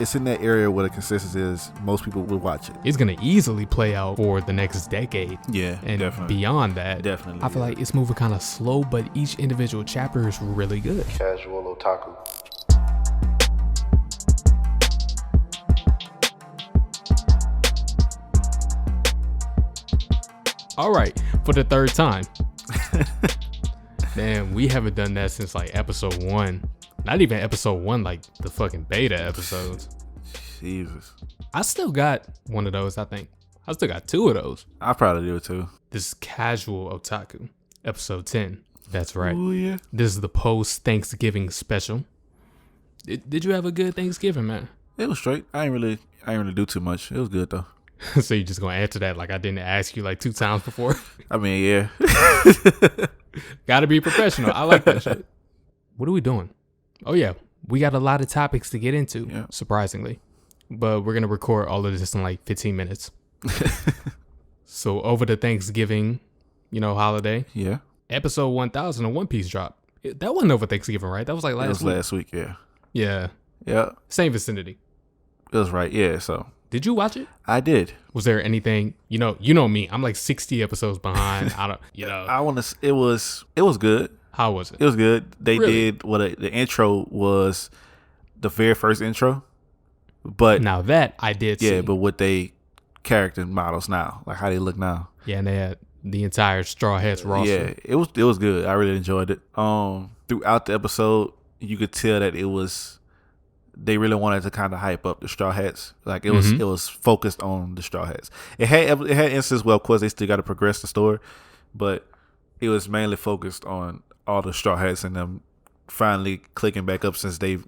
It's in that area where the consensus is most people will watch it. It's gonna easily play out for the next decade. Yeah, and definitely. Beyond that, definitely. I feel like it's moving kind of slow, but each individual chapter is really good. Casual otaku. All right, for the third time. Man, we haven't done that since like episode 1. Not even episode 1, like the fucking beta episodes. Jesus. I still got one of those, I think. I still got 2 of those. I probably do it too. This is Casual Otaku, episode 10. That's right. Oh yeah. This is the post-Thanksgiving special. Did you have a good Thanksgiving, man? It was straight. I ain't really do too much. It was good though. So you just gonna answer that like I didn't ask you like 2 times before? I mean, yeah. Gotta be professional. I like that shit. What are we doing? Oh yeah, we got a lot of topics to get into, yeah. Surprisingly. But we're gonna record all of this in like 15 minutes. So over the Thanksgiving, holiday. Yeah. Episode 1000 of One Piece dropped. That wasn't over Thanksgiving, right? That was like last week. Last week, yeah. Yeah. Yeah. Same vicinity. It was right, yeah, so. Did you watch it? I did. Was there anything, you know me, I'm like 60 episodes behind. It was good. How was it? It was good. They Really? did the intro was the very first intro. But now that I did see. Yeah, but with they character models now, like how they look now. Yeah, and they had the entire Straw Hats roster. Yeah, it was good. I really enjoyed it. Throughout the episode, you could tell that they really wanted to kind of hype up the Straw Hats. Like it was focused on the Straw Hats. It had instances where, of course, they still got to progress the story, but it was mainly focused on all the Straw Hats and them finally clicking back up since they've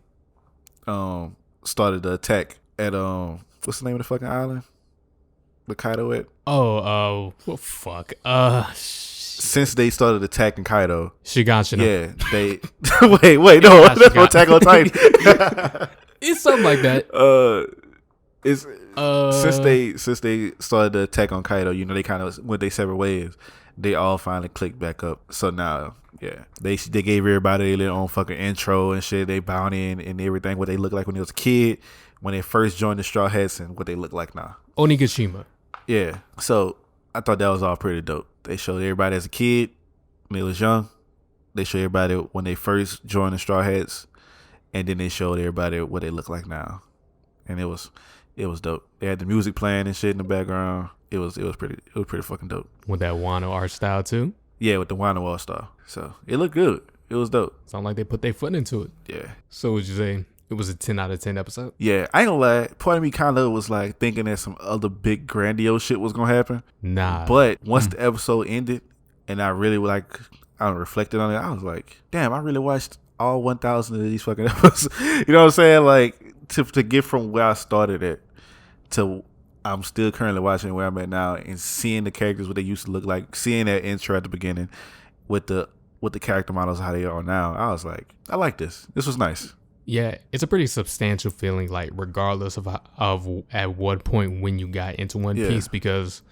started the attack at what's the name of the fucking island? The Kaido at? Oh, well, fuck. Since they started attacking Kaido. Shiganshina. Yeah, they wait, no, that's what Attack on Titan. It's something like that. Since they started the attack on Kaido, they kind of went their separate ways. They all finally clicked back up. So now, yeah, they gave everybody their own fucking intro and shit. They bounty and everything. What they look like when they was a kid, when they first joined the Straw Hats, and what they look like now. Onigashima. Yeah. So I thought that was all pretty dope. They showed everybody as a kid when they was young. They showed everybody when they first joined the Straw Hats, and then they showed everybody what they look like now. And it was dope. They had the music playing and shit in the background. It was pretty fucking dope. With that Wano art style too? Yeah, with the Wano art style. So it looked good. It was dope. Sound like they put their foot into it. Yeah. So would you say it was a 10 out of 10 episode? Yeah, I ain't gonna lie. Part of me kind of was like thinking that some other big grandiose shit was gonna happen. Nah. But once the episode ended and I really reflected on it, I was like, damn, I really watched all 1,000 of these fucking episodes. You know what I'm saying? Like to get from where I started at to I'm still currently watching where I'm at now and seeing the characters what they used to look like, seeing that intro at the beginning with the character models how they are now. I was like, I like this. This was nice. Yeah, it's a pretty substantial feeling, like regardless of at what point when you got into One Piece, because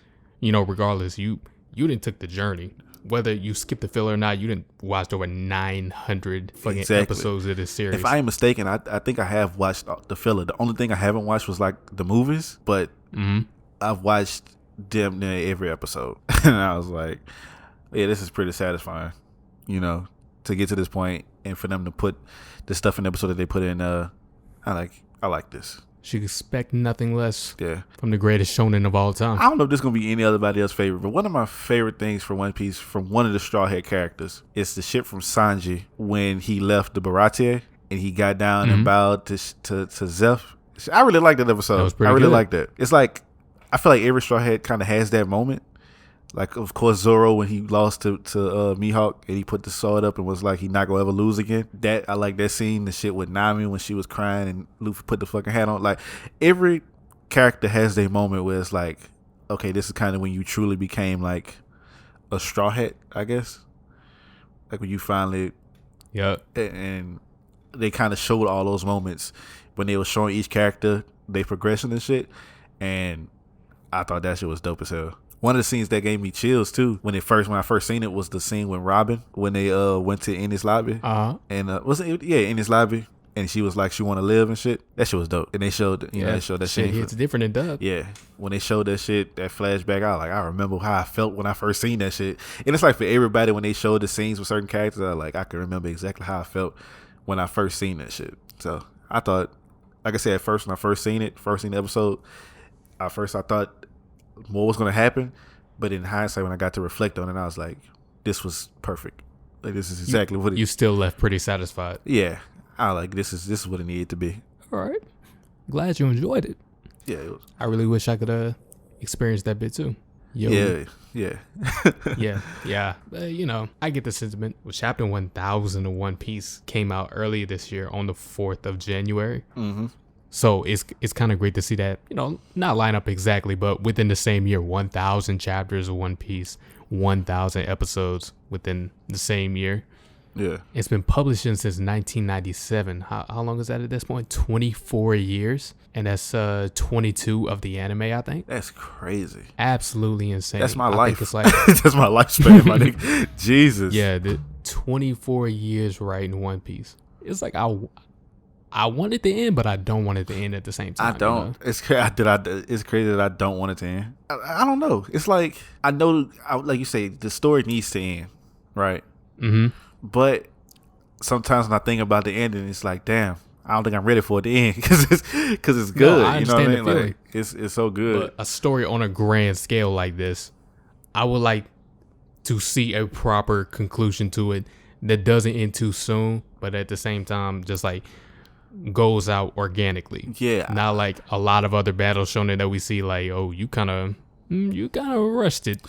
regardless, you didn't took the journey. Whether you skipped the filler or not, you didn't watch over 900 fucking episodes of this series. If I ain't mistaken, I think I have watched the filler. The only thing I haven't watched was like the movies, but I've watched damn near every episode, and I was like, yeah, this is pretty satisfying, to get to this point and for them to put the stuff in the episode that they put in. I like this. Should expect nothing less from the greatest shonen of all time. I don't know if this is going to be anybody else's favorite, but one of my favorite things for One Piece from one of the Straw Hat characters is the shit from Sanji when he left the Baratie and he got down and bowed to Zeph. I really liked that episode. I really liked that. It's like, I feel like every Straw Hat kind of has that moment. Like, of course, Zoro when he lost to Mihawk and he put the sword up and was like, he not gonna ever lose again. That I like that scene. The shit with Nami when she was crying and Luffy put the fucking hat on. Like, every character has their moment where it's like, okay, this is kind of when you truly became like a Straw Hat, I guess. Like when you finally, and they kind of showed all those moments when they were showing each character their progression and shit. And I thought that shit was dope as hell. One of the scenes that gave me chills too when I first seen it was the scene with Robin when they went to Enies Lobby. And was it Enies Lobby and she was like, she want to live and shit. That shit was dope. And they showed, they showed that shit. It's different than dub. Yeah. When they showed that shit, that flashback, I remember how I felt when I first seen that shit. And it's like for everybody, when they showed the scenes with certain characters, I can remember exactly how I felt when I first seen that shit. So I thought, like I said, at first, when I first seen the episode, I thought more was going to happen. But in hindsight, when I got to reflect on it, I was like, this was perfect. Like, this is exactly what you still left pretty satisfied. Yeah. I like, this is what it needed to be. All right. Glad you enjoyed it. Yeah. It was. I really wish I could experience that bit too. Yeah. Yeah. I get the sentiment. Well, Chapter 1000 of One Piece came out earlier this year on the 4th of January. Mm-hmm. So it's kind of great to see that, not line up exactly, but within the same year, 1,000 chapters of One Piece, 1,000 episodes within the same year. Yeah. It's been publishing since 1997. How long is that at this point? 24 years. And that's 22 of the anime, I think. That's crazy. Absolutely insane. That's my life. It's like, that's my lifespan, my nigga. Jesus. Yeah, the 24 years writing One Piece. It's like I want it to end, but I don't want it to end at the same time. I don't. It's crazy that I don't want it to end. I don't know. It's like, I know, like you say, the story needs to end, right? Mm-hmm. But sometimes when I think about the ending, it's like, damn, I don't think I'm ready for it to end because it's good. No, I you know what I understand mean? the Like, it's so good. But a story on a grand scale like this, I would like to see a proper conclusion to it that doesn't end too soon, but at the same time, just like goes out organically. Yeah. Not like a lot of other battles shonen that we see, like, oh, you kind of rushed it.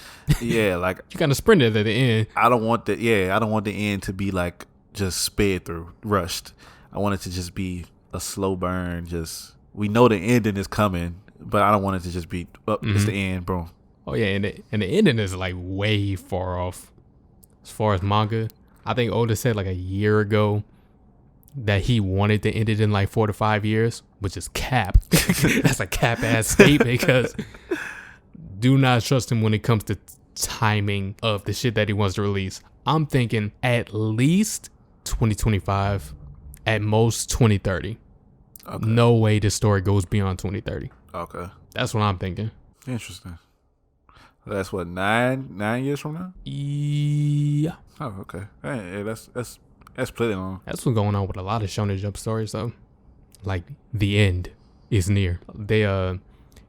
Yeah, like you kind of sprinted at the end. I don't want the end to be like just sped through, rushed. I want it to just be a slow burn. Just, we know the ending is coming, but I don't want it to just be it's the end, bro. Oh yeah, and the ending is like way far off as far as manga. I think Oda said like a year ago that he wanted to end it in like 4 to 5 years, which is cap. That's a cap ass statement because do not trust him when it comes to timing of the shit that he wants to release. I'm thinking at least 2025, at most 2030. Okay. No way this story goes beyond 2030. Okay. That's what I'm thinking. Interesting. That's what, 9 years from now? Yeah. Oh, okay. Hey, that's plenty long. That's what's going on with a lot of Shonen Jump stories, though. Like, the end is near.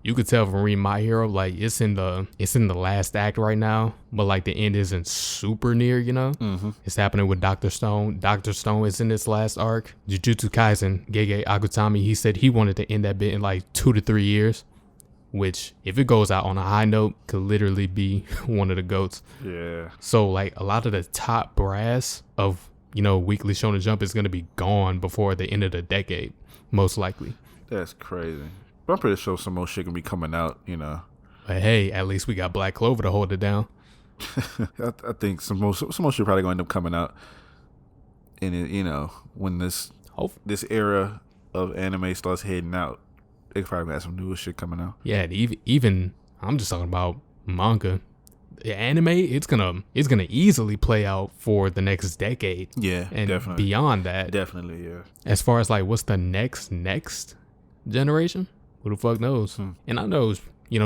You could tell from reading My Hero, like it's in the last act right now, but like the end isn't super near, Mm-hmm. It's happening with Dr. Stone. Dr. Stone is in this last arc. Jujutsu Kaisen, Gege Akutami, he said he wanted to end that bit in like 2 to 3 years, which if it goes out on a high note could literally be one of the GOATs. Yeah. So like a lot of the top brass of Weekly Shonen Jump is going to be gone before the end of the decade, most likely. That's crazy. But I'm pretty sure some more shit can be coming out, But hey, at least we got Black Clover to hold it down. I think some more shit probably going to end up coming out. And it, when this era of anime starts heading out, they probably got some newer shit coming out. Yeah, even I'm just talking about manga. The anime, it's gonna easily play out for the next decade. Yeah, and definitely. Beyond that, definitely, yeah. As far as like what's the next generation, who the fuck knows? And I know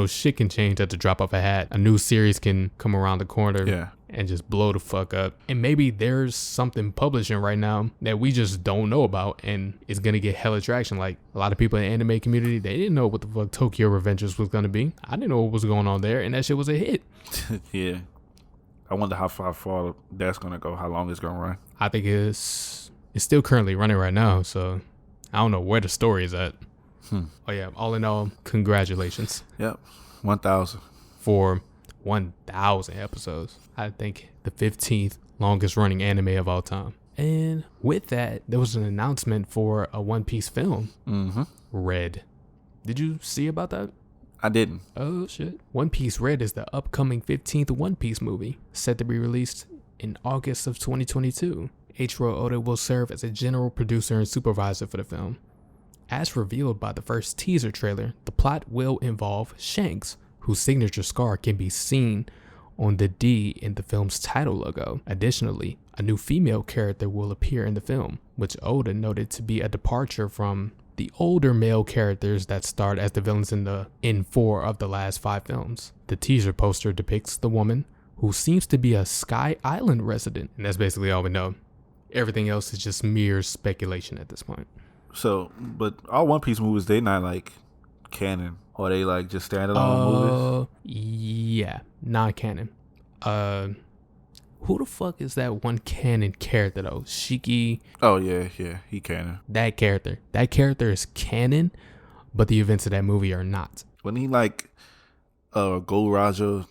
shit can change at the drop of a hat. A new series can come around the corner, and just blow the fuck up. And maybe there's something publishing right now that we just don't know about, and it's gonna get hella traction. Like a lot of people in the anime community, they didn't know what the fuck Tokyo Revengers was gonna be. I didn't know what was going on there, and that shit was a hit. Yeah. I wonder how far that's gonna go, how long it's gonna run. I think it's still currently running right now, so I don't know where the story is at. Oh yeah, all in all, congratulations. Yep. 1,000. For 1,000 episodes. I think the 15th longest running anime of all time. And with that, there was an announcement for a One Piece film. Mm-hmm. Red. Did you see about that? I didn't. Oh shit. One Piece Red is the upcoming 15th One Piece movie, set to be released in August of 2022. Eiichiro Oda will serve as a general producer and supervisor for the film. As revealed by the first teaser trailer, the plot will involve Shanks, whose signature scar can be seen on the D in the film's title logo. Additionally, a new female character will appear in the film, which Oda noted to be a departure from the older male characters that starred as the villains in 4 of the last 5 films. The teaser poster depicts the woman, who seems to be a Sky Island resident, and that's basically all we know. Everything else is just mere speculation at this point. So, but all One Piece movies, they not like canon, or they like just standalone movies? Yeah, non-canon. Who the fuck is that one canon character though? Shiki. Oh yeah, he canon. That character is canon, but the events of that movie are not. When he like Gold Roger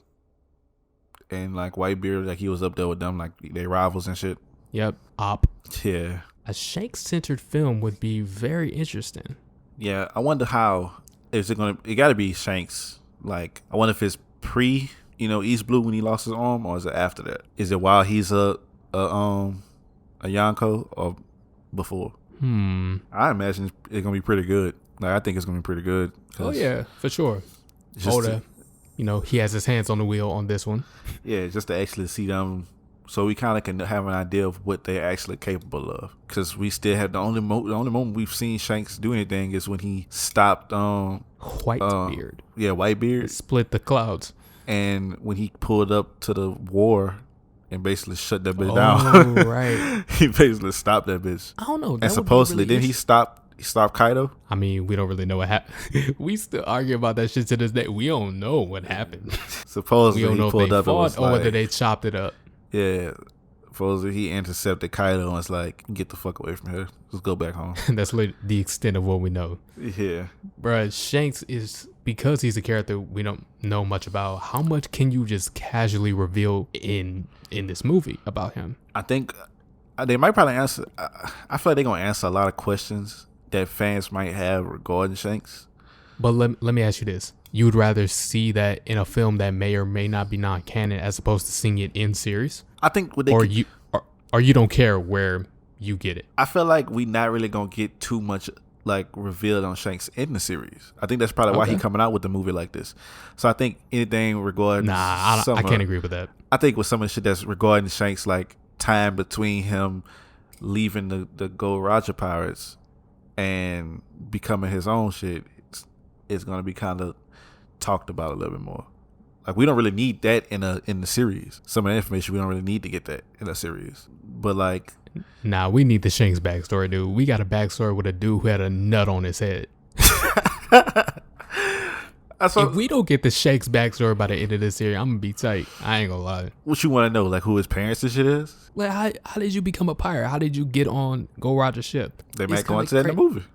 and like Whitebeard, like he was up there with them, like they rivals and shit. Yep. Op. Yeah. A Shanks-centered film would be very interesting. Yeah, I wonder how is it gonna. It got to be Shanks. Like I wonder if it's pre, East Blue when he lost his arm, or is it after that? Is it while he's a Yonko or before? I imagine it's gonna be pretty good. Like I think it's gonna be pretty good. Oh yeah, for sure. Oda, he has his hands on the wheel on this one. Yeah, just to actually see them, so we kind of can have an idea of what they're actually capable of. Because we still have the only moment we've seen Shanks do anything is when he stopped Whitebeard. Yeah, Whitebeard Split the clouds. And when he pulled up to the war and basically shut that bitch down. Oh, right. He basically stopped that bitch. I don't know. And supposedly, then he stopped Kaido. I mean, we don't really know what happened. We still argue about that shit to this day. We don't know what happened. Supposedly, we don't know he pulled if they up fought or whether they chopped it up. Yeah. Supposedly, he intercepted Kaido and was like, get the fuck away from here. Just go back home. That's the extent of what we know. Yeah. Bruh, Shanks is, because he's a character we don't know much about, how much can you just casually reveal in this movie about him? I think they might probably answer. I feel like they're going to answer a lot of questions that fans might have regarding Shanks. But let me ask you this. You would rather see that in a film that may or may not be non-canon as opposed to seeing it in series? I think or you don't care where you get it. I feel like we not really going to get too much like revealed on Shanks in the series. I think that's probably why he's coming out with a movie like this. So I think anything regarding I can't agree with that. I think with some of the shit that's regarding Shanks, like time between him leaving the Gold Roger Pirates and becoming his own shit, it's going to be kind of talked about a little bit more. Like we don't really need that in the series. Some of the information we don't really need to get that in a series. But like, nah, we need the Shanks backstory, dude. We got a backstory with a dude who had a nut on his head. If we don't get the Shanks backstory by the end of this series, I'm gonna be tight. I ain't gonna lie. What you want to know? Like who his parents and shit is? Like how did you become a pirate? How did you get on Gold Roger's ship? They might go into that in the movie.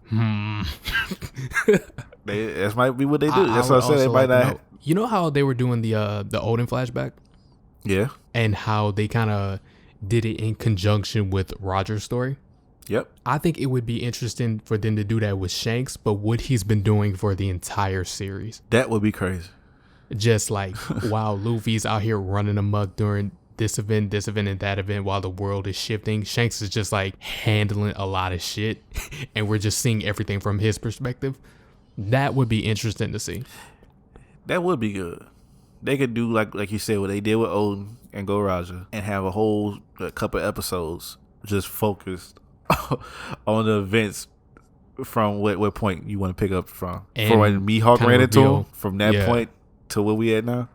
That might be what they do. That's what I said. They might not. You know how they were doing the Odin flashback? Yeah. And how they kind of did it in conjunction with Roger's story? Yep. I think it would be interesting for them to do that with Shanks, but what he's been doing for the entire series. That would be crazy. Just like, wow, Luffy's out here running amok during this event, and that event while the world is shifting. Shanks is just like handling a lot of shit, and we're just seeing everything from his perspective. That would be interesting to see. That would be good. They could do like you said what they did with Odin and Go Roger, and have a couple episodes just focused on the events from what point you want to pick up from. From when Mihawk ran into him, from that point to where we at now.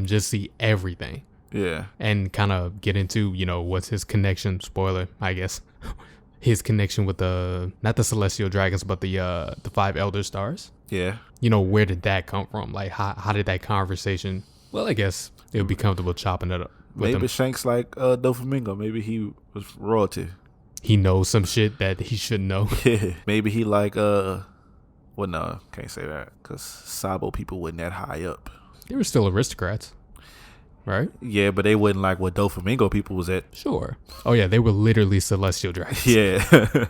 Just see everything. Yeah. And kind of get into, what's his connection, spoiler, I guess. His connection with not the Celestial Dragons, but the 5 Elder Stars. Yeah. Where did that come from? Like, how did that conversation... Well, I guess it would be comfortable chopping it up with maybe him. Shanks like Doflamingo. Maybe he was royalty. He knows some shit that he shouldn't know. Yeah. Maybe he like... Well, no, can't say that. Because Sabo people wasn't that high up. They were still aristocrats. Right? Yeah, but they wasn't like what Doflamingo people was at. Sure. Oh, yeah, they were literally Celestial Dragons. Yeah.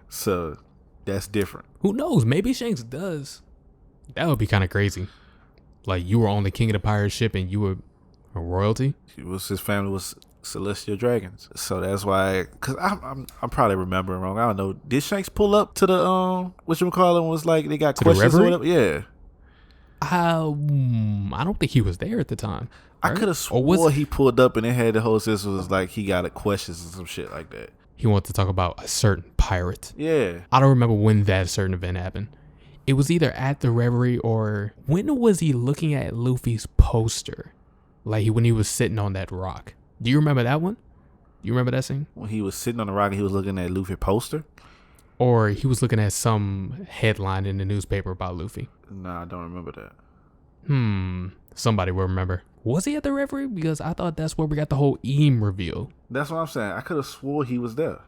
So, that's different. Who knows? Maybe Shanks does. That would be kind of crazy. Like, you were on the King of the Pirate ship and you were a royalty? His family was Celestial Dragons. So, that's why... Because I'm probably remembering wrong. I don't know. Did Shanks pull up to the... whatchamacallit was like... They got questions or whatever? Yeah. I don't think he was there at the time. Right? I could have swore he pulled up and it had the whole system was like he got questions and some shit like that. he wanted to talk about a certain pirate. Yeah. I don't remember when that certain event happened. It was either at the Reverie or when was he looking at Luffy's poster? Like when he was sitting on that rock. Do you remember that one? You remember that scene? When he was sitting on the rock and he was looking at Luffy poster? Or he was looking at some headline in the newspaper about Luffy. Nah, I don't remember that. Somebody will remember. Was he at the Reverie? Because I thought that's where we got the whole Eam reveal. That's what I'm saying. I could have swore he was there.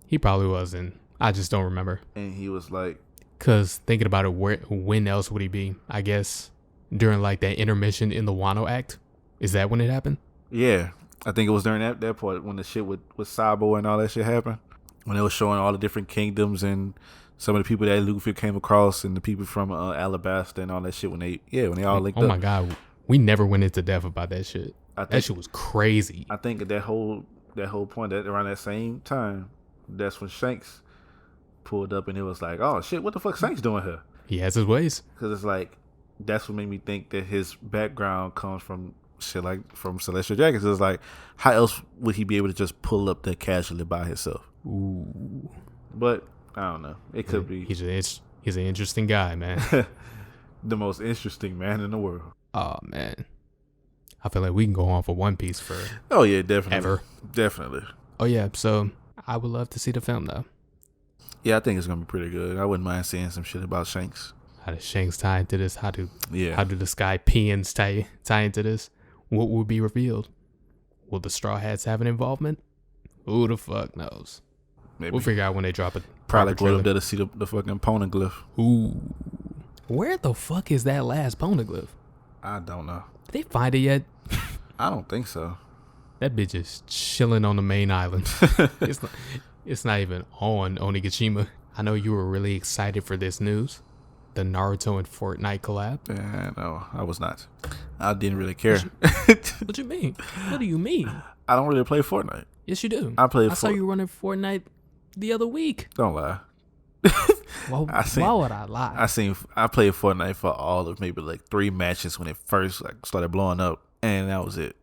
He probably wasn't. I just don't remember. And he was like... Because thinking about it, when else would he be? I guess during like that intermission in the Wano act. Is that when it happened? Yeah. I think it was during that part when the shit with Sabo and all that shit happened. When they were showing all the different kingdoms and some of the people that Luffy came across and the people from Alabasta and all that shit when they all linked up. Oh my God. We never went into depth about that shit. That shit was crazy. I think that whole point that around that same time, that's when Shanks pulled up and it was like, oh shit, what the fuck Shanks doing here? He has his ways. Because it's like, that's what made me think that his background comes from shit like from Celestial Dragons. It's like, how else would he be able to just pull up there casually by himself? Ooh. But I don't know. It could be. He's an interesting guy, man. The most interesting man in the world. Oh man, I feel like we can go on for One Piece for. Oh yeah, definitely. Ever. Definitely. Oh yeah, so I would love to see the film though. Yeah, I think it's gonna be pretty good. I wouldn't mind seeing some shit about Shanks. How does Shanks tie into this? How do the Sky Peons tie into this? What will be revealed? Will the Straw Hats have an involvement? Who the fuck knows? Maybe. We'll figure out when they drop it. Probably go up there to see the fucking poneglyph. Ooh. Where the fuck is that last poneglyph? I don't know. Did they find it yet? I don't think so. That bitch is chilling on the main island. It's not even on Onigashima. I know you were really excited for this news. The Naruto and Fortnite collab. Yeah, no, I was not. I didn't really care. What you mean? What do you mean? I don't really play Fortnite. Yes, you do. I saw you running Fortnite the other week. Don't lie. Well, why would I lie? I played Fortnite for all of maybe like 3 matches when it first like started blowing up, and that was it.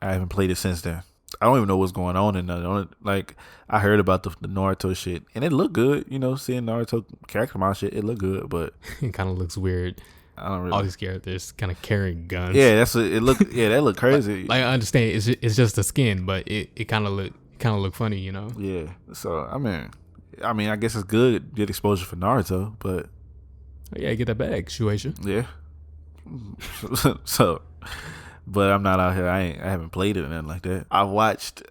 I haven't played it since then. I don't even know what's going on in there. Like, I heard about the Naruto shit, and it looked good. You know, seeing Naruto character model shit, it looked good, but it kind of looks weird. I don't really. All these characters kind of carrying guns. Yeah, that looked crazy. Like I understand, it's just the skin, but it kind of look funny, you know. Yeah. So I mean, I guess it's good exposure for Naruto, but yeah, get that bag, Shueisha. Yeah. So. But I'm not out here. I haven't played it or nothing like that. I watched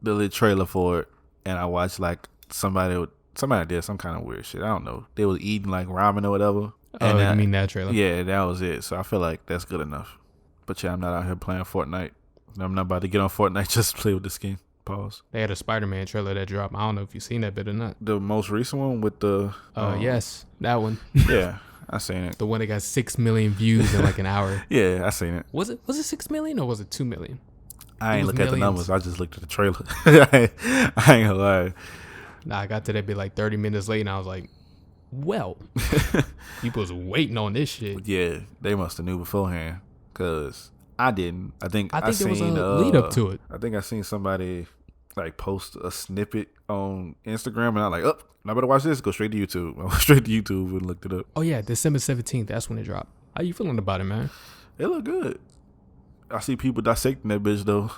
the little trailer for it, and I watched like somebody did some kind of weird shit. I don't know. They was eating like ramen or whatever. Oh, you mean that trailer? Yeah, that was it. So I feel like that's good enough. But yeah, I'm not out here playing Fortnite. I'm not about to get on Fortnite just to play with the skin. Pause. They had a Spiderman trailer that dropped. I don't know if you've seen that bit or not. The most recent one with the... yes, that one. Yeah. I seen it. The one that got 6 million views in like an hour. Yeah, I seen it. Was it 6 million or was it 2 million? I ain't look at the numbers. I just looked at the trailer. I ain't gonna lie. Nah, I got to that bit like 30 minutes late and I was like, well, people was waiting on this shit. Yeah, they must have knew beforehand because I didn't. I think there was a lead up to it. I think I seen somebody like post a snippet on Instagram and I'm like, oh, I better watch this. Go straight to YouTube. I went straight to YouTube and looked it up. Oh yeah, December 17th. That's when it dropped. How you feeling about it, man? It look good. I see people dissecting that bitch though.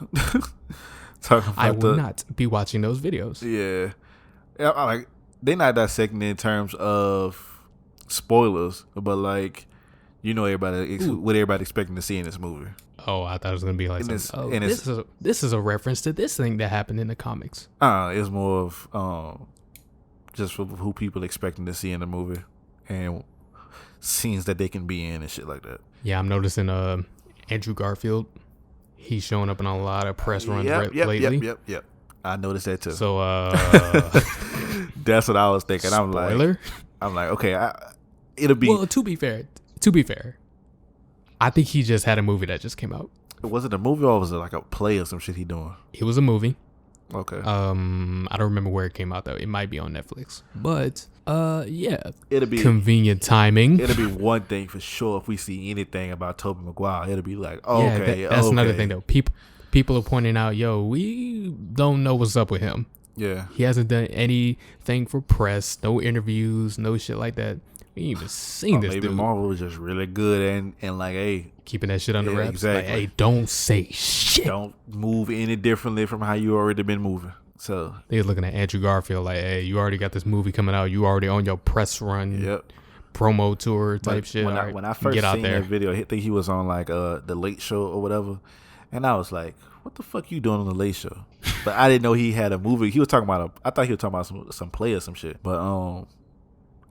I will not be watching those videos. Yeah, I like they not dissecting it in terms of spoilers, but like you know what everybody expecting to see in this movie. Oh, I thought it was gonna be like this is a reference to this thing that happened in the comics. It's more of just for who people expecting to see in the movie and scenes that they can be in and shit like that. Yeah, I'm noticing Andrew Garfield. He's showing up in a lot of press runs lately. Yep. I noticed that too. So that's what I was thinking. Spoiler? I'm like, okay, it'll be. Well, to be fair, I think he just had a movie that just came out. Was it a movie or was it like a play or some shit he doing? It was a movie. Okay. I don't remember where it came out though. It might be on Netflix. But yeah. It'll be convenient timing. It'll be one thing for sure if we see anything about Tobey Maguire. It'll be like, okay, that's another thing though. People are pointing out, yo, we don't know what's up with him. Yeah. He hasn't done anything for press, no interviews, no shit like that. We ain't even seen this maybe dude. Marvel was just really good and like, hey, keeping that shit under wraps. Exactly. Like, hey, don't say shit. Don't move any differently from how you already been moving. So they was looking at Andrew Garfield like, hey, you already got this movie coming out. You already on your press run. Yep. Promo tour type shit. When I first seen that video, I think he was on like the Late Show or whatever, and I was like, "What the fuck you doing on the Late Show?" But I didn't know he had a movie. He was talking about I thought he was talking about some play or some shit. But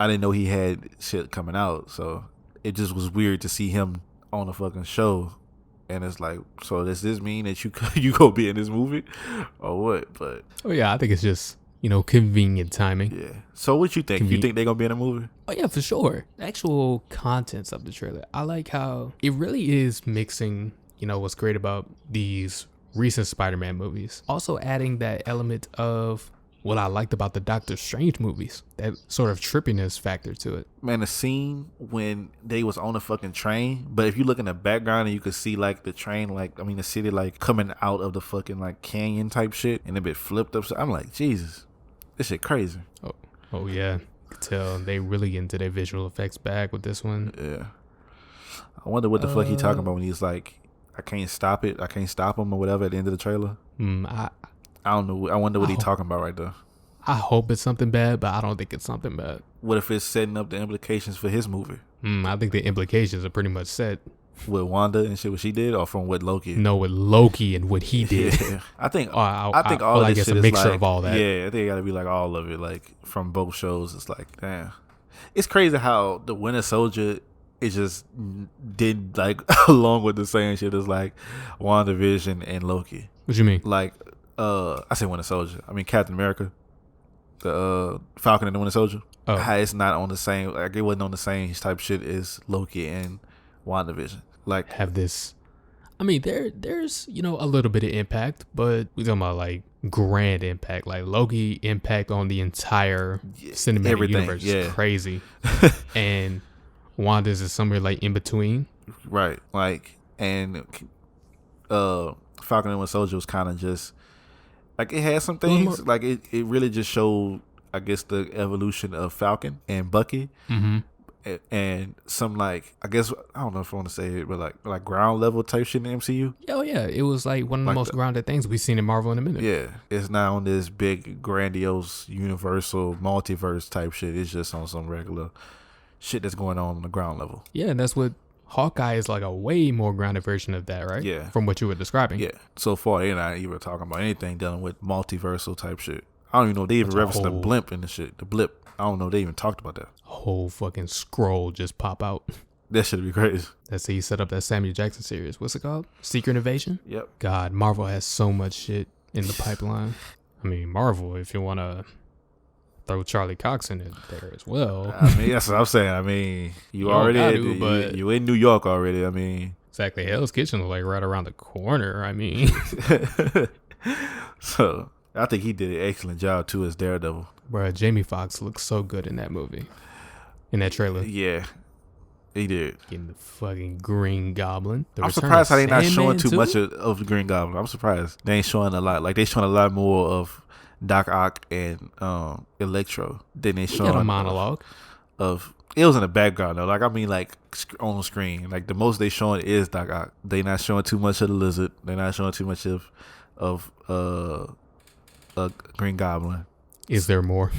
I didn't know he had shit coming out. So it just was weird to see him on a fucking show, and it's like, so does this mean that you go be in this movie or what? But I think it's just, convenient timing. Yeah. So what you think? You think they're going to be in a movie? Oh, yeah, for sure. The actual contents of the trailer. I like how it really is mixing, what's great about these recent Spider-Man movies. Also adding that element of what I liked about the Doctor Strange movies. That sort of trippiness factor to it. Man, the scene when they was on the fucking train, but if you look in the background and you could see like the train, the city like coming out of the fucking like canyon type shit and a bit flipped up. So I'm like, Jesus. This shit crazy. Oh yeah. You could tell they really get into their visual effects bag with this one. Yeah. I wonder what the fuck he talking about when he's like, I can't stop it. I can't stop him or whatever at the end of the trailer. I don't know. I wonder what he talking about right there. I hope it's something bad, but I don't think it's something bad. What if it's setting up the implications for his movie? I think the implications are pretty much set. With Wanda and shit, what she did, or from what Loki? No, with Loki and what he did. Yeah. I think all of this shit is a mixture of all that. Yeah, I think it got to be like all of it, like from both shows. It's like, damn, it's crazy how the Winter Soldier it just did like along with the same shit as like WandaVision and Loki. What you mean? Like, I say Winter Soldier. I mean Captain America, the Falcon and the Winter Soldier. Oh. How it's not on the same, like it wasn't on the same type shit as Loki and WandaVision. Like have this. I mean, there's a little bit of impact, but we talking about like grand impact, like Loki impact on the entire cinematic universe is crazy, and Wanda's is somewhere like in between, right? Like, and Falcon and Winter Soldier was kind of just like it had some things, like it really just showed, I guess, the evolution of Falcon and Bucky. Mm-hmm. And some like, I guess, I don't know if I want to say it, but like ground level type shit in the MCU. Oh yeah, it was like one of the most grounded things we've seen in Marvel in a minute. Yeah, it's not on this big grandiose universal multiverse type shit. It's just on some regular shit that's going on the ground level. Yeah, and that's what Hawkeye is, like a way more grounded version of that, right? Yeah, from what you were describing. Yeah, so far they're not even talking about anything dealing with multiversal type shit. I don't even know if they even referenced the blimp in the shit. The blip. I don't know if they even talked about that. Whole fucking scroll just pop out. That should be crazy. That's how you set up that Samuel Jackson series. What's it called? Secret Invasion? Yep. God, Marvel has so much shit in the pipeline. I mean, Marvel, if you want to throw Charlie Cox in it there as well. I mean, that's what I'm saying. I mean, you in New York already. I mean. Exactly. Hell's Kitchen is like right around the corner. I mean. So, I think he did an excellent job too as Daredevil. Bro, Jamie Foxx looks so good in that movie. In that trailer. Yeah. He did. Getting the fucking Green Goblin. I'm surprised how they not showing too much of the Green Goblin. I'm surprised. They ain't showing a lot. Like, they showing a lot more of Doc Ock and Electro than they showing. Got a monologue. It was in the background though. Like, I mean, like on the screen. Like, the most they showing is Doc Ock. They not showing too much of the Lizard. They not showing too much of Green Goblin. Is there more?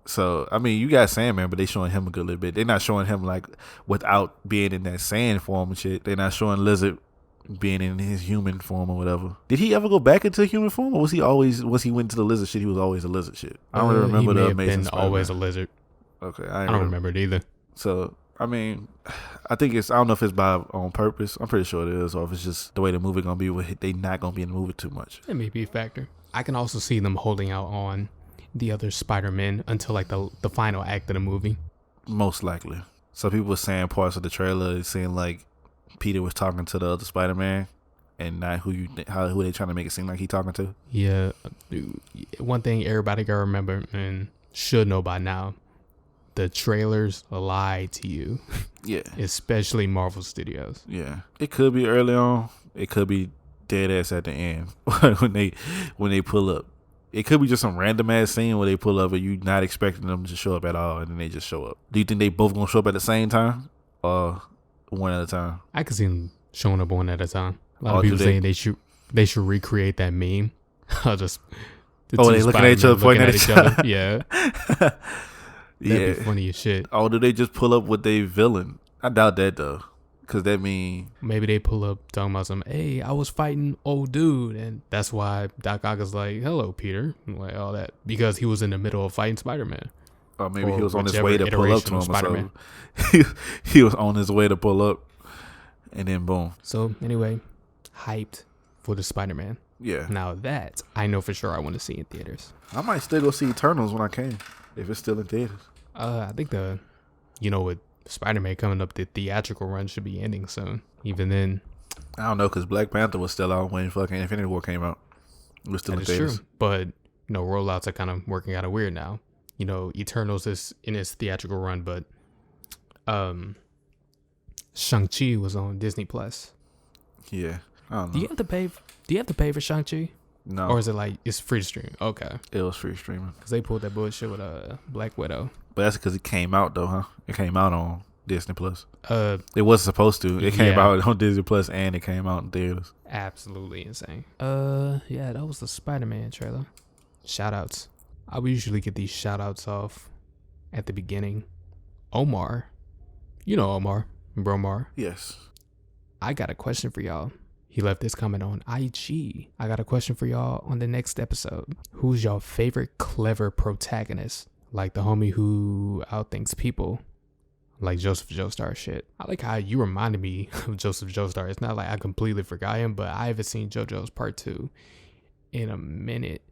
So, I mean, you got Sandman, but they showing him a good little bit. They're not showing him like without being in that sand form and shit. They're not showing Lizard being in his human form or whatever. Did he ever go back into human form, or was he went to the lizard shit? He was always a lizard shit. I don't really remember the Amazing Spider-Man. Always a lizard. Okay, I don't remember it either. So, I mean, I think I don't know if it's on purpose. I'm pretty sure it is, or if it's just the way the movie gonna be. They not gonna be in the movie too much. That may be a factor. I can also see them holding out on the other Spider-Man until like the final act of the movie. Most likely. So people were saying parts of the trailer, saying like Peter was talking to the other Spider-Man, and not who they trying to make it seem like he talking to. Yeah, dude, one thing everybody gotta remember and should know by now: the trailers lie to you. Yeah, especially Marvel Studios. Yeah, it could be early on. It could be dead ass at the end when they pull up. It could be just some random ass scene where they pull up and you not expecting them to show up at all, and then they just show up. Do you think they both gonna show up at the same time, or one at a time? I could see them showing up one at a time. A lot of people saying they should recreate that meme. Just they looking at each other, pointing at each other. Yeah, that'd be funny as shit. Oh, do they just pull up with their villain? I doubt that though. Cause that mean maybe they pull up talking about some, hey, I was fighting old dude, and that's why Doc Ock is like, hello, Peter, and like all that, because he was in the middle of fighting Spider-Man. Or maybe he was on his way to pull up to him. Spider-Man. Or he was on his way to pull up, and then boom. So anyway, hyped for the Spider-Man. Yeah. Now that I know for sure I want to see in theaters. I might still go see Eternals when I can, if it's still in theaters. I think with Spider-Man coming up, the theatrical run should be ending soon. Even then, I don't know, because Black Panther was still out when fucking Infinity War came out. It was still in theaters. True. But rollouts are kind of working out of weird now. Eternals is in its theatrical run, but Shang-Chi was on Disney Plus. Yeah, I don't know. Do you have to pay for Shang-Chi? No. Or is it like it's free to stream? Okay. It was free streaming. Because they pulled that bullshit with Black Widow. But that's because it came out though, huh? It came out on Disney Plus. It wasn't supposed to. It came out on Disney Plus and it came out in theaters. Absolutely insane. Yeah, that was the Spider-Man trailer. Shoutouts. I would usually get these shoutouts off at the beginning. Omar. You know Omar. Bromar. Yes. I got a question for y'all. He left this comment on IG. I got a question for y'all on the next episode. Who's y'all favorite clever protagonist? Like the homie who outthinks people. Like Joseph Joestar shit. I like how you reminded me of Joseph Joestar. It's not like I completely forgot him, but I haven't seen JoJo's Part 2 in a minute.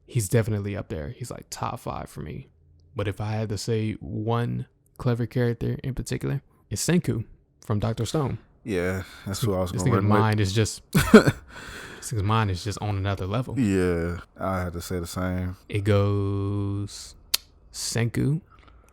He's definitely up there. He's like top 5 for me. But if I had to say one clever character in particular, it's Senku from Dr. Stone. Yeah, that's who I was going to run with. This nigga's mind is just on another level. Yeah, I had to say the same. It goes Senku.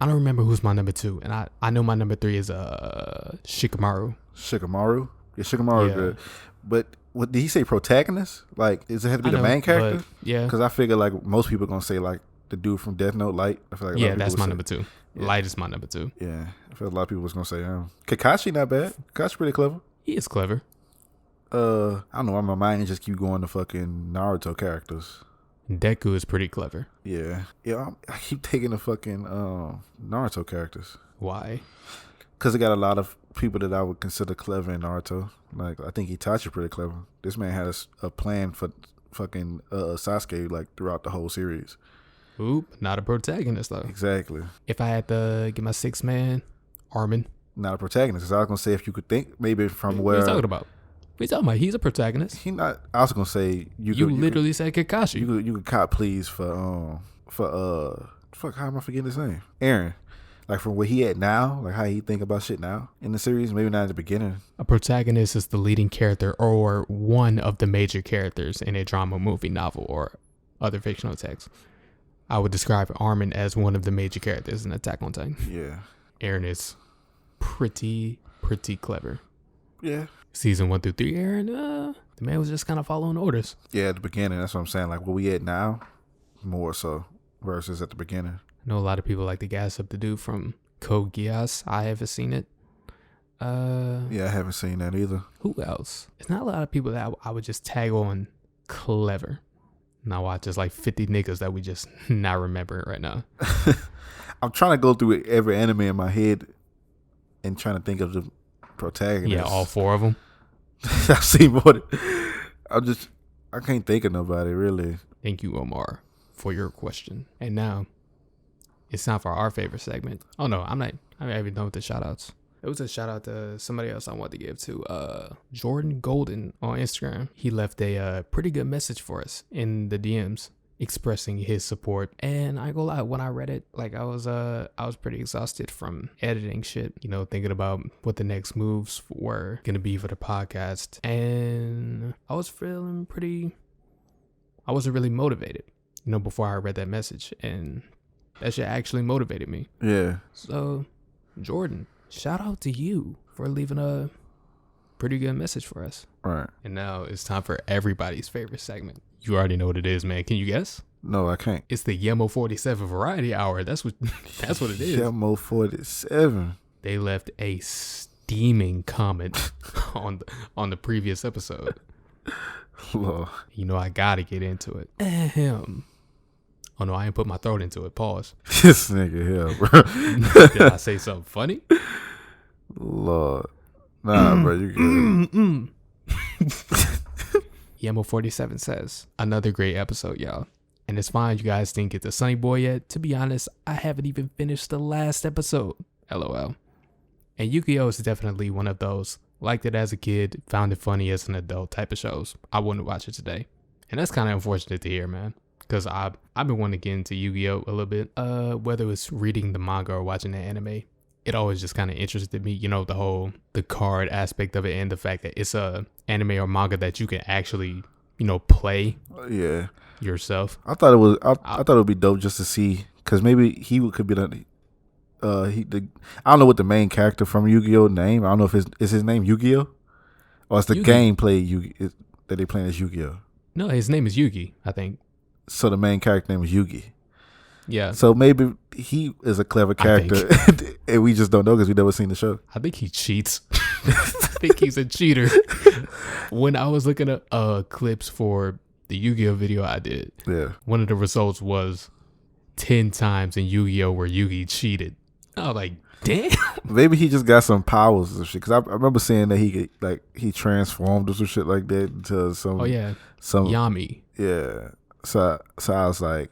I don't remember who's my number 2, and I know my number 3 is Shikamaru. Shikamaru? Yeah, Shikamaru good. But what did he say? Protagonist? Like, does it have to be the main character? Yeah. Because I figure like most people are gonna say like the dude from Death Note, Light. I feel like that's my number 2. Yeah. Light is my number 2. Yeah, I feel like a lot of people was gonna say Kakashi not bad. Kakashi pretty clever. He is clever. I don't know why my mind just keep going to fucking Naruto characters. Deku is pretty clever. Yeah. I keep taking the fucking Naruto characters. Why? Because they got a lot of people that I would consider clever in Naruto. Like, I think Itachi pretty clever. This man had a plan for fucking Sasuke like throughout the whole series. Oop, not a protagonist though. Exactly. If I had to get my 6th man, Armin. Not a protagonist. Because I was gonna say if you could think maybe from where. What are you talking about? What are you talking about? He's a protagonist. He not. I was gonna say you literally said Kakashi. You could cop please for fuck, how am I forgetting his name? Eren. Like from where he at now, like how he think about shit now in the series, maybe not at the beginning. A protagonist is the leading character or one of the major characters in a drama, movie, novel, or other fictional text. I would describe Armin as one of the major characters in Attack on Titan. Yeah. Eren is pretty clever. Yeah. Season 1 through 3, Eren, the man was just kind of following orders. Yeah, at the beginning, that's what I'm saying. Like where we at now, more so versus at the beginning. I know a lot of people like to gas up the dude from Code Geass. I haven't seen it. Yeah, I haven't seen that either. Who else? It's not a lot of people that I would just tag on clever. Now watch just like 50 niggas that we just not remembering right now. I'm trying to go through every anime in my head and trying to think of the protagonist. Yeah, all 4 of them. I've seen more. I can't think of nobody really. Thank you, Omar, for your question. And now it's time for our favorite segment. Oh no, I'm not even done with the shout outs. It was a shout out to somebody else I wanted to give to, Jordan Golden on Instagram. He left a pretty good message for us in the DMs expressing his support. And I ain't gonna lie, when I read it, like I was pretty exhausted from editing shit, thinking about what the next moves were gonna be for the podcast. And I was feeling I wasn't really motivated, before I read that message. And that shit actually motivated me. Yeah. So, Jordan, shout out to you for leaving a pretty good message for us. Right. And now it's time for everybody's favorite segment. You already know what it is, man. Can you guess? No, I can't. It's the Yemo 47 Variety Hour. That's what it is. Yemo 47. They left a steaming comment on the previous episode. Lord. You know, I gotta get into it. Ahem. Oh no, I ain't put my throat into it. Pause. This nigga here, bro. Did I say something funny? Lord. Nah, bro, you good. Yemo 47 says, another great episode, y'all. And it's fine you guys didn't get the Sunny Boy yet. To be honest, I haven't even finished the last episode. LOL. And Yu-Gi-Oh! Is definitely one of those. Liked it as a kid, found it funny as an adult type of shows. I wouldn't watch it today. And that's kind of unfortunate to hear, man. Because I've been wanting to get into Yu-Gi-Oh! A little bit. Whether it's reading the manga or watching the anime, it always just kind of interested me. You know, the card aspect of it and the fact that it's a anime or manga that you can actually, play. Yeah. Yourself. I thought it was. I thought it would be dope just to see, because maybe he could be the. I don't know what the main character from Yu-Gi-Oh name. I don't know if is his name Yu-Gi-Oh, or it's the gameplay that they playing as Yu-Gi-Oh. No, his name is Yugi, I think. So the main character name is Yugi. Yeah. So maybe he is a clever character, and we just don't know because we never seen the show. I think he cheats. I think he's a cheater. When I was looking at clips for the Yu-Gi-Oh video I did, one of the results was 10 times in Yu-Gi-Oh where Yugi cheated. I was like, damn. Maybe he just got some powers or shit. Because I remember seeing that he transformed or some shit like that into some. Oh yeah, some Yami. Yeah. So I was like,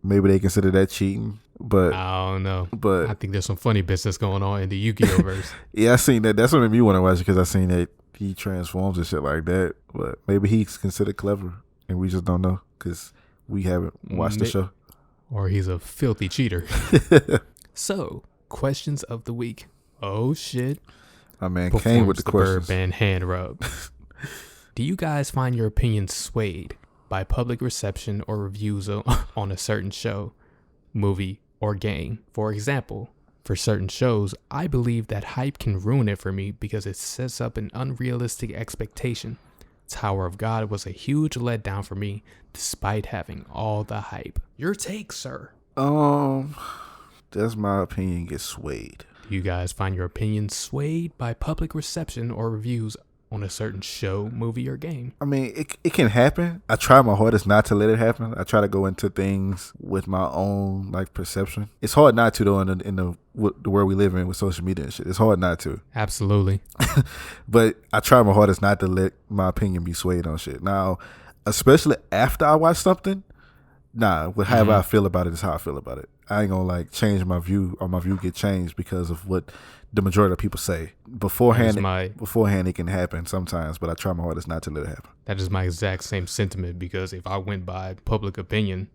maybe they consider that cheating. But I don't know. But I think there's some funny business going on in the Yu-Gi-Oh verse. Yeah, I seen that. That's what made me want to watch it, because I seen that he transforms and shit like that. But maybe he's considered clever, and we just don't know because we haven't watched the show. Or he's a filthy cheater. So, questions of the week. Oh shit. My man came with the questions. Birdman hand rub. Do you guys find your opinions swayed by public reception or reviews on a certain show, movie, or game? For example, for certain shows, I believe that hype can ruin it for me because it sets up an unrealistic expectation. Tower of God was a huge letdown for me despite having all the hype. Your take, sir. Does my opinion get swayed? Do you guys find your opinions swayed by public reception or reviews on a certain show, movie, or game? I mean, it can happen. I try my hardest not to let it happen. I try to go into things with my own perception. It's hard not to, though, in the world we live in with social media and shit. It's hard not to. Absolutely. But I try my hardest not to let my opinion be swayed on shit. Now, especially after I watch something, however I feel about it is how I feel about it. I ain't gonna change my view, or my view get changed because of what the majority of people say. Beforehand, it can happen sometimes, but I try my hardest not to let it happen. That is my exact same sentiment, because if I went by public opinion,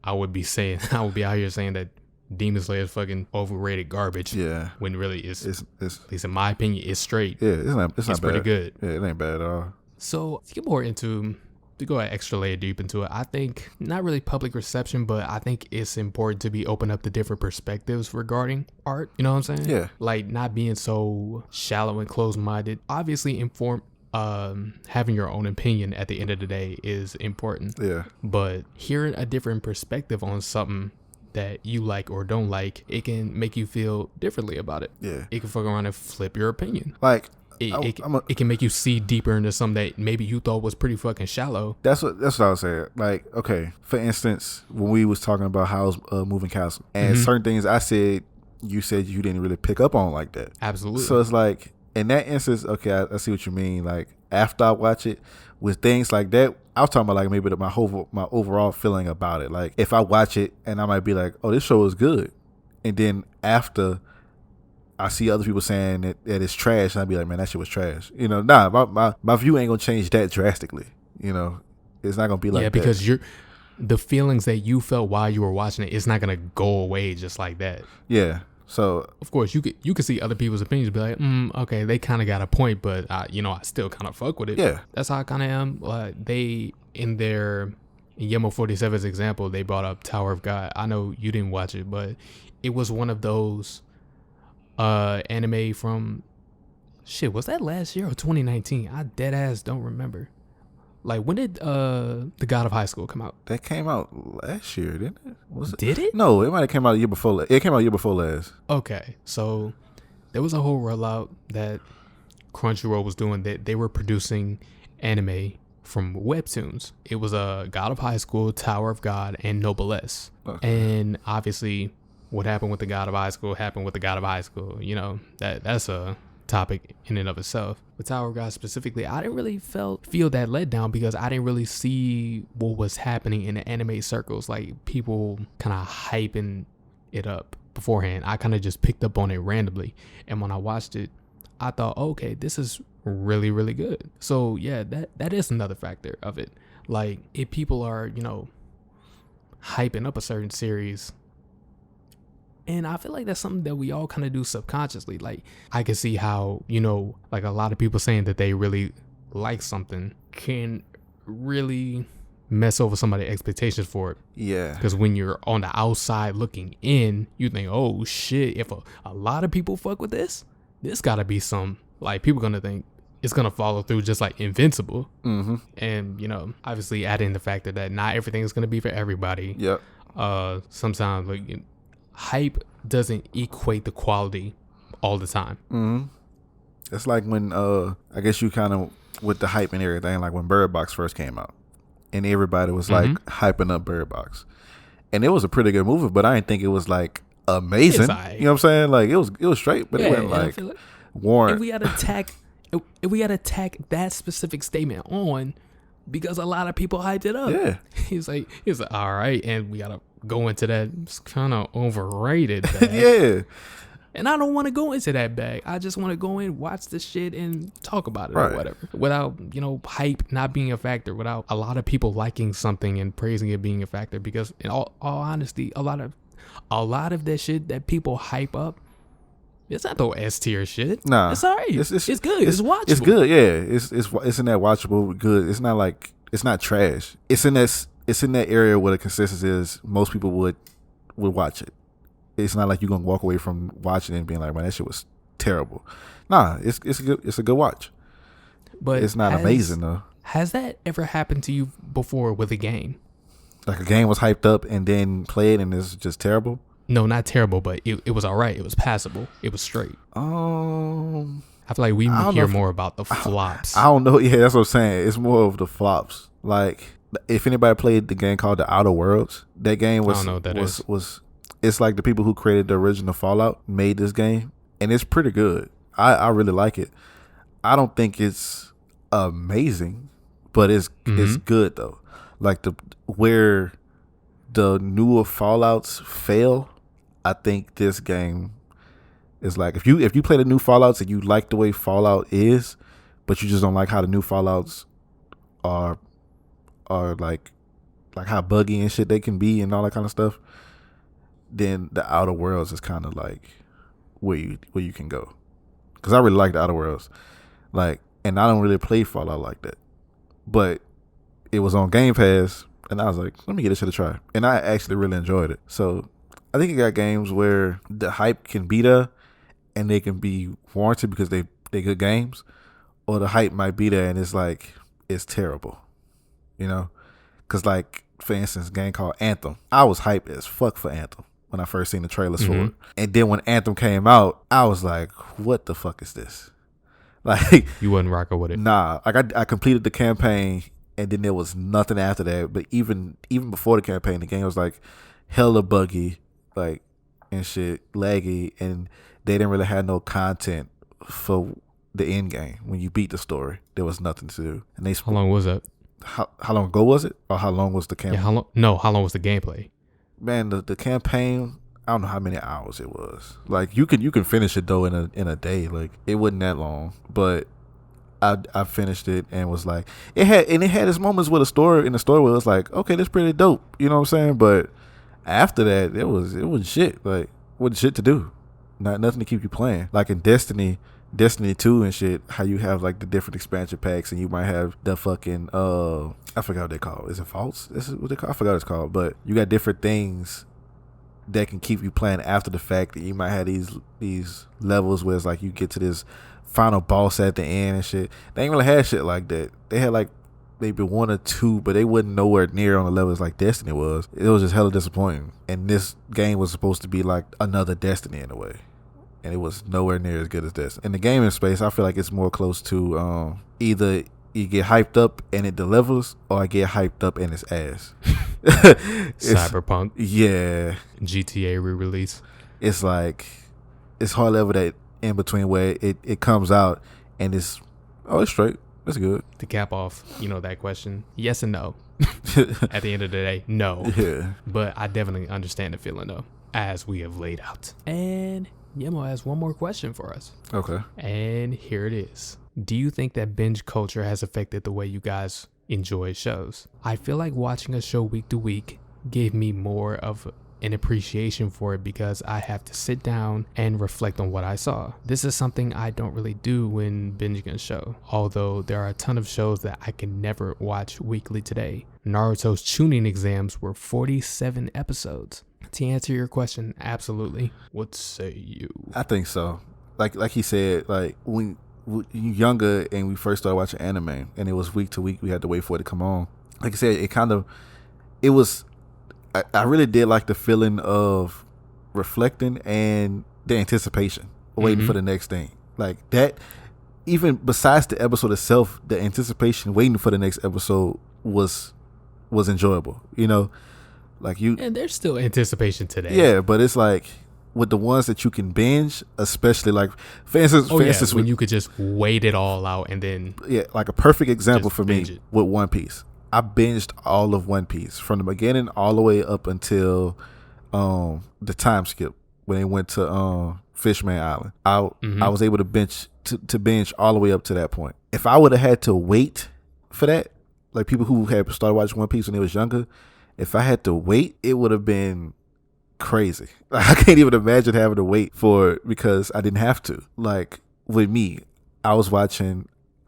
I would be out here saying that Demon Slayer is fucking overrated garbage. Yeah. When really it's at least in my opinion, it's straight. Yeah, it's not bad. Pretty good. Yeah, it ain't bad at all. So to get more into, to go an extra layer deep into it, I think not really public reception, but I think it's important to be open up to different perspectives regarding art. You know what I'm saying? Yeah. Not being so shallow and closed-minded. Obviously, having your own opinion at the end of the day is important. Yeah. But hearing a different perspective on something that you like or don't like, it can make you feel differently about it. Yeah. It can fuck around and flip your opinion. It can make you see deeper into something that maybe you thought was pretty fucking shallow. That's what I was saying. Okay, for instance, when we was talking about Howl's Moving Castle, and certain things I said, you said you didn't really pick up on like that. Absolutely. So it's in that instance, okay, I see what you mean. After I watch it, with things like that, I was talking about maybe my overall feeling about it. If I watch it and I might be like, oh, this show is good, and then after I see other people saying that it's trash, and I'd be like, man, that shit was trash. My view ain't gonna change that drastically. It's not gonna be like that. Yeah, because the feelings that you felt while you were watching it, it's not gonna go away just like that. Yeah. So of course you could see other people's opinions and be like, okay, they kind of got a point, but I still kind of fuck with it. Yeah. That's how I kind of am. They in Yemo 47's example, they brought up Tower of God. I know you didn't watch it, but it was one of those anime from was that last year or 2019? I dead ass don't remember. Like, when did The God of High School come out? That came out last year, didn't it? Was it? Did it? No, it might have came out a year before. It came out a year before last. Okay, so there was a whole rollout that Crunchyroll was doing, that they were producing anime from webtoons. It was a God of High School, Tower of God, and Noblesse. Okay. And obviously, what happened with the God of High School happened with the God of High School. You know, that's a topic in and of itself. With Tower of God specifically, I didn't really feel that letdown because I didn't really see what was happening in the anime circles, like people kind of hyping it up beforehand. I kind of just picked up on it randomly, and when I watched it, I thought, okay, this is really, really good. So yeah, that is another factor of it. Like, if people are, you know, hyping up a certain series, and I feel like that's something that we all kind of do subconsciously. Like, I can see how, you know, like a lot of people saying that they really like something can really mess over somebody's expectations for it. Yeah. Because when you're on the outside looking in, you think, oh shit, if a lot of people fuck with this gotta be some, like, people gonna think it's gonna follow through just like Invincible. Mm-hmm. And, you know, obviously adding the factor that not everything is gonna be for everybody. Yep. Sometimes, like, hype doesn't equate the quality all the time. Mm-hmm. It's like when I guess you kind of with the hype and everything, like when Bird Box first came out, and everybody was like hyping up Bird Box, and it was a pretty good movie, but I didn't think it was like amazing. You know what I'm saying? Like, it was straight, but it wasn't like warrant. If we had to tack that specific statement on, because a lot of people hyped it up. Yeah. He's like, all right, and we gotta go into that. It's kind of overrated bag. Yeah. And I don't want to go into that bag. I just want to go in, watch the shit, and talk about it right. or whatever. Without, you know, hype not being a factor. Without a lot of people liking something and praising it being a factor. Because in all honesty, a lot of that shit that people hype up, it's not no S tier shit. Nah, it's alright. It's good. It's watchable. It's good. Yeah, it's in that watchable good. It's not like, it's not trash. It's in that area where the consensus is most people would watch it. It's not like you're gonna walk away from watching it and being like, man, that shit was terrible. Nah, it's a good watch. But it's not amazing though. Has that ever happened to you before with a game? Like a game was hyped up and then played and it's just terrible? No, not terrible, but it was all right. It was passable. It was straight. I feel like we hear more about the flops. I don't know. Yeah, that's what I'm saying. It's more of the flops. Like, if anybody played the game called The Outer Worlds, that game was, I don't know what that is. It's like the people who created the original Fallout made this game, and it's pretty good. I really like it. I don't think it's amazing, but it's good though. Like where the newer Fallouts fail, I think this game is like, if you play the new Fallouts and you like the way Fallout is, but you just don't like how the new Fallouts are like how buggy and shit they can be and all that kind of stuff, then the Outer Worlds is kind of like where you can go. Because I really like the Outer Worlds, like, and I don't really play Fallout like that, but it was on Game Pass, and I was like, let me get this shit a try, and I actually really enjoyed it. So I think you got games where the hype can be there, and they can be warranted because they good games, or the hype might be there and it's like it's terrible, you know? Because, like, for instance, a game called Anthem, I was hyped as fuck for Anthem when I first seen the trailers for it. And then when Anthem came out, I was like, what the fuck is this? Like, you wasn't rocking with it. Nah. Like, I completed the campaign, and then there was nothing after that. But even before the campaign, the game was like hella buggy, like, and shit, laggy, and they didn't really have no content for the end game. When you beat the story, there was nothing to do. And they how long was that? How long ago was it? Or how long was the campaign? Yeah, how long was the gameplay? Man, the campaign, I don't know how many hours it was. Like, you can finish it though in a day. Like, it wasn't that long, but I finished it and was like, it had its moments with the story where it was like, okay, that's pretty dope. You know what I'm saying? But after that, it was shit. Like, wasn't shit to do. Nothing to keep you playing. Like in Destiny 2 and shit, how you have like the different expansion packs, and you might have the fucking I forgot what they call it. Is it Faults? This is what they call. I forgot what it's called. But you got different things that can keep you playing after the fact. That you might have these levels where it's like you get to this final boss at the end and shit. They ain't really had shit like that. They had like maybe 1 or 2, but they wasn't nowhere near on the levels like Destiny was. It was just hella disappointing. And this game was supposed to be like another Destiny in a way, and it was nowhere near as good as Destiny. In the gaming space, I feel like it's more close to either you get hyped up and it delivers, or I get hyped up and it's ass. Cyberpunk, yeah, GTA re-release. It's like it's hard level that in between where it comes out and it's straight. It's good. To cap off, that question, yes and no. At the end of the day, no. Yeah. But I definitely understand the feeling though, as we have laid out. And Yemo has one more question for us. Okay. And here it is. Do you think that binge culture has affected the way you guys enjoy shows? I feel like watching a show week to week gave me more of an appreciation for it because I have to sit down and reflect on what I saw. This is something I don't really do when binging a show, although there are a ton of shows that I can never watch weekly today. Naruto's Chunin exams were 47 episodes. To answer your question, absolutely. What say you? I think so. Like he said, like when you're younger and we first started watching anime and it was week to week, we had to wait for it to come on. Like I said, I really did like the feeling of reflecting and the anticipation, waiting for the next thing. Like that, even besides the episode itself, the anticipation, waiting for the next episode was enjoyable. Like and there's still anticipation today. Yeah, but it's like with the ones that you can binge, especially like for instance, when you could just wait it all out and then like a perfect example for me it. with One Piece. I binged all of One Piece from the beginning all the way up until the time skip when they went to Fishman Island. I was able to binge all the way up to that point. If I would have had to wait for that, like people who had started watching One Piece when they was younger, if I had to wait, it would have been crazy. I can't even imagine having to wait for it because I didn't have to. Like with me, I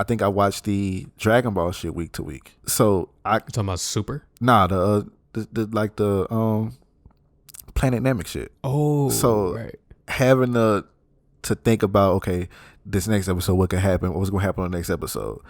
think I watched the Dragon Ball shit week to week. So You're talking about Super? Nah, the Planet Namek shit. Oh, so right. Having to think about, okay, this next episode, what could happen, what's gonna happen on the next episode,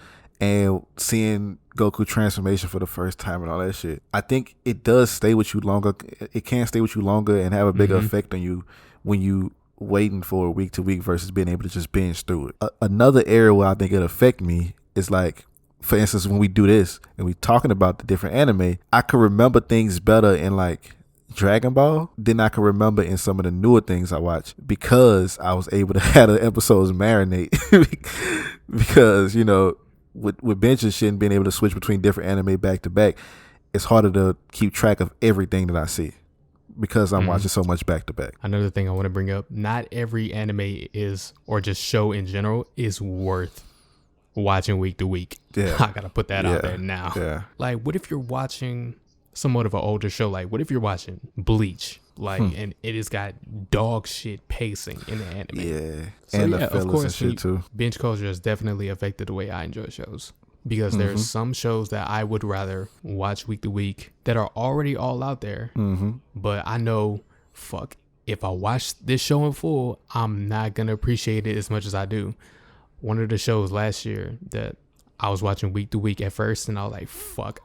and seeing Goku transformation for the first time and all that shit. I think it does stay with you longer. It can stay with you longer and have a bigger effect on you when you waiting for a week to week versus being able to just binge through it. Another area where I think it affect me is like, for instance, when we do this and we talking about the different anime, I can remember things better in like Dragon Ball than I can remember in some of the newer things I watch because I was able to have the episodes marinate because with benching shit and being able to switch between different anime back to back, it's harder to keep track of everything that I see because I'm watching so much back to back. Another thing I want to bring up, not every anime is, or just show in general, is worth watching week to week. Yeah. I gotta put that out there now. Yeah. Like, what if you're watching somewhat of an older show? Like, what if you're watching Bleach? Like, and it has got dog shit pacing in the anime. Yeah. So and yeah, the fellas of course, and shit too. Binge culture has definitely affected the way I enjoy shows. Because there's some shows that I would rather watch week to week that are already all out there. But I know, if I watch this show in full, I'm not going to appreciate it as much as I do. One of the shows last year that I was watching week to week at first, and I was like,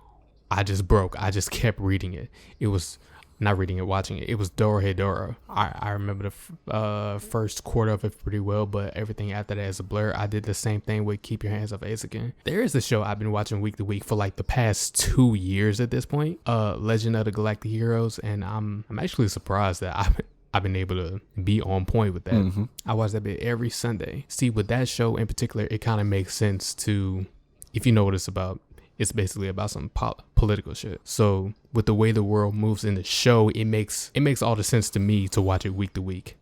I just broke. I just kept reading it. It was not reading it, watching it. It was Dorohedoro. I remember the first quarter of it pretty well, but everything after that is a blur. I did the same thing with Keep Your Hands Off Ace again. There is a show I've been watching week to week for like the past 2 years at this point. Legend of the Galactic Heroes, and I'm actually surprised that I've been able to be on point with that. I watch that bit every Sunday. See, with that show in particular, it kind of makes sense to, if you know what it's about. It's basically about some political shit. So with the way the world moves in the show, it makes all the sense to me to watch it week to week.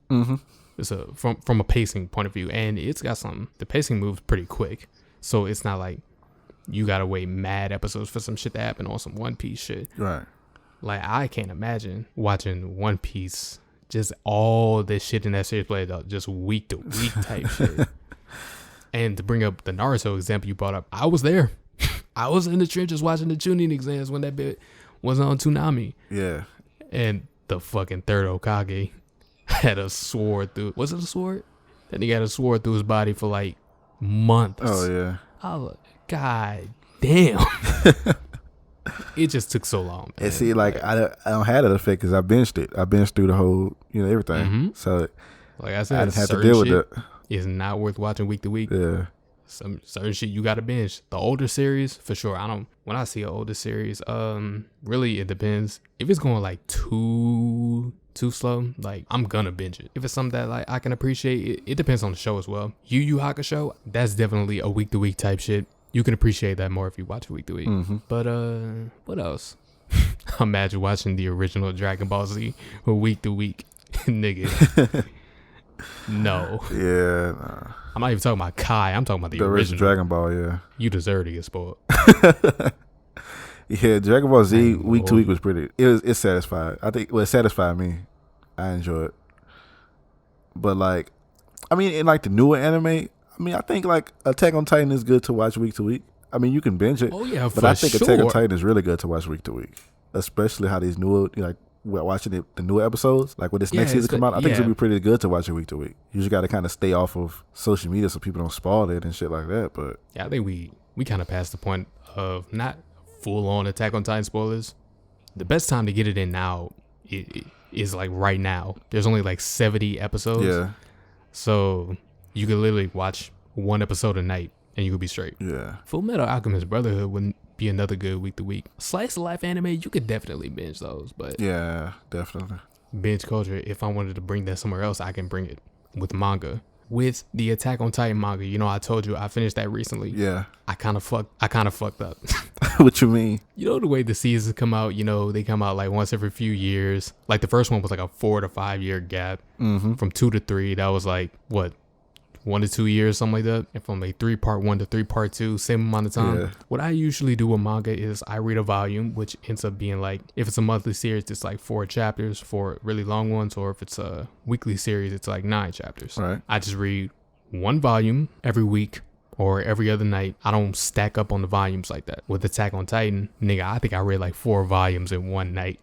It's from a pacing point of view, and it's got the pacing moves pretty quick. So it's not like you gotta wait mad episodes for some shit to happen on some One Piece shit. Right. Like, I can't imagine watching One Piece, just all this shit in that series played out, just week to week type shit. And to bring up the Naruto example you brought up, I was there. I was in the trenches watching the Chunin exams when that bit was on Toonami. Yeah. And the fucking third Hokage had a sword through. Was it a sword? Then he got a sword through his body for like months. Oh, yeah. Oh, God damn. It just took so long, man. And see, like I don't have that effect because I binged it. I binged through the whole, everything. So, like I said, I didn't have to deal with that. It's not worth watching week to week. Yeah. Some certain shit you gotta binge. The older series, for sure. When I see an older series, really it depends. If it's going like too slow, like I'm gonna binge it. If it's something that like I can appreciate, it depends on the show as well. Yu Yu Hakusho, that's definitely a week to week type shit. You can appreciate that more if you watch it week to week. But what else? Imagine watching the original Dragon Ball Z week to week, nigga. No. Yeah. Nah. I'm not even talking about Kai. I'm talking about the original Dragon Ball. Yeah. You deserve to get spoiled. Yeah, Dragon Ball Z week to week was pretty. It's satisfied. I think it satisfied me. I enjoy it. But like, I mean, in like the newer anime, I think like Attack on Titan is good to watch week to week. I mean, you can binge it. Oh yeah, but I think Attack on Titan is really good to watch week to week, especially how these newer we're watching the newer episodes. Like when this next season come out, I think it's gonna be pretty good to watch it week to week. You just got to kind of stay off of social media so people don't spoil it and shit like that. But yeah, I think we kind of passed the point of not full on Attack on Titan spoilers. The best time to get it in now is like right now. There's only like 70 episodes. Yeah. So you could literally watch one episode a night and you could be straight. Yeah. Full Metal Alchemist Brotherhood wouldn't be another good week to week. Slice of life anime, you could definitely binge those, but yeah, definitely. Binge culture, if I wanted to bring that somewhere else, I can bring it with manga. With the Attack on Titan manga, I told you I finished that recently. Yeah. I kind of fucked up. What you mean? The way the seasons come out, they come out like once every few years. Like the first one was like a 4 to 5 year gap. From 2 to 3, that was like what, 1 to 2 years, something like that. And from like 3 part 1 to 3 part 2, same amount of time. Yeah. What I usually do with manga is I read a volume, which ends up being like, if it's a monthly series, it's like 4 chapters, 4 really long ones, or if it's a weekly series, it's like 9 chapters. Right. I just read 1 volume every week or every other night. I don't stack up on the volumes like that. With Attack on Titan, nigga, I think I read like 4 volumes in one night.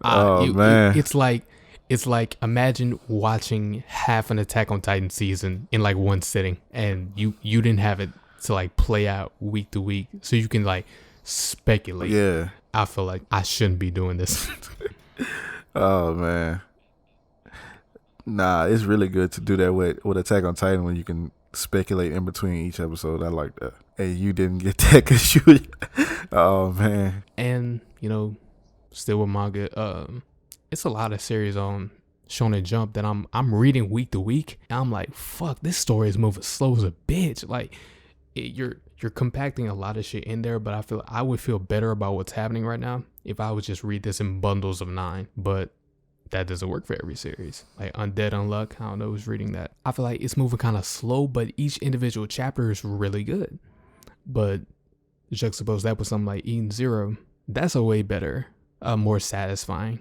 Man. It's like imagine watching half an Attack on Titan season in like one sitting, and you didn't have it to like play out week to week, so you can like speculate. Yeah. I feel like I shouldn't be doing this. Oh man. Nah, it's really good to do that with Attack on Titan when you can speculate in between each episode. I like that. And you didn't get that because you. Oh man. And still with manga, it's a lot of series on Shonen Jump that I'm reading week to week. And I'm like, fuck, this story is moving slow as a bitch. Like, you're compacting a lot of shit in there, but I would feel better about what's happening right now if I would just read this in bundles of 9. But that doesn't work for every series. Like Undead Unluck, I don't know who's reading that. I feel like it's moving kind of slow, but each individual chapter is really good. But juxtapose that with something like Eden Zero, that's a way better, more satisfying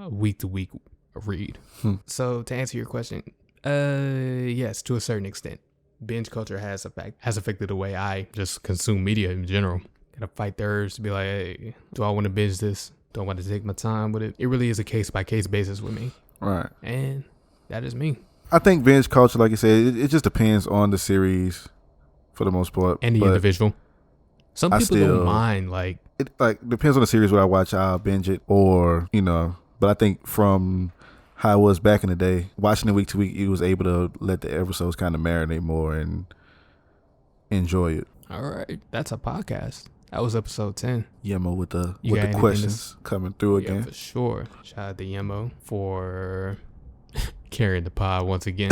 week to week read. So to answer your question, yes, to a certain extent, binge culture has affected the way I just consume media in general. Gotta fight the urge to be like, hey, do I want to binge this? Do I want to take my time with it? It really is a case by case basis with me. Right. And that is me. I think binge culture, like you said, it just depends on the series for the most part. And the individual. Some people don't mind, like. It depends on the series where I watch, I'll binge it or, But I think from how it was back in the day, watching it week to week, you was able to let the episodes kind of marinate more and enjoy it. All right. That's a podcast. That was episode 10. Yemo with the questions coming through again. Yeah, for sure. Shout out to Yemo for carrying the pod once again.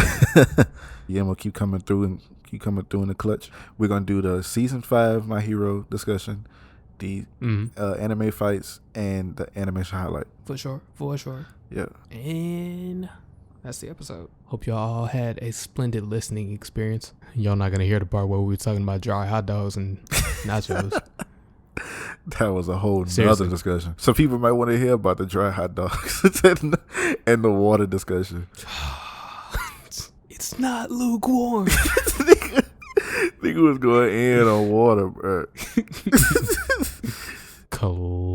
Yemo keep coming through in the clutch. We're going to do the season 5 My Hero discussion, the anime fights, and the animation highlight. For sure. Yeah. And that's the episode. Hope y'all had a splendid listening experience. Y'all not going to hear the part where we were talking about dry hot dogs and nachos. That was a whole nother discussion. Some people might want to hear about the dry hot dogs and the water discussion. It's not lukewarm. Nigga was going in on water, bro. Cool.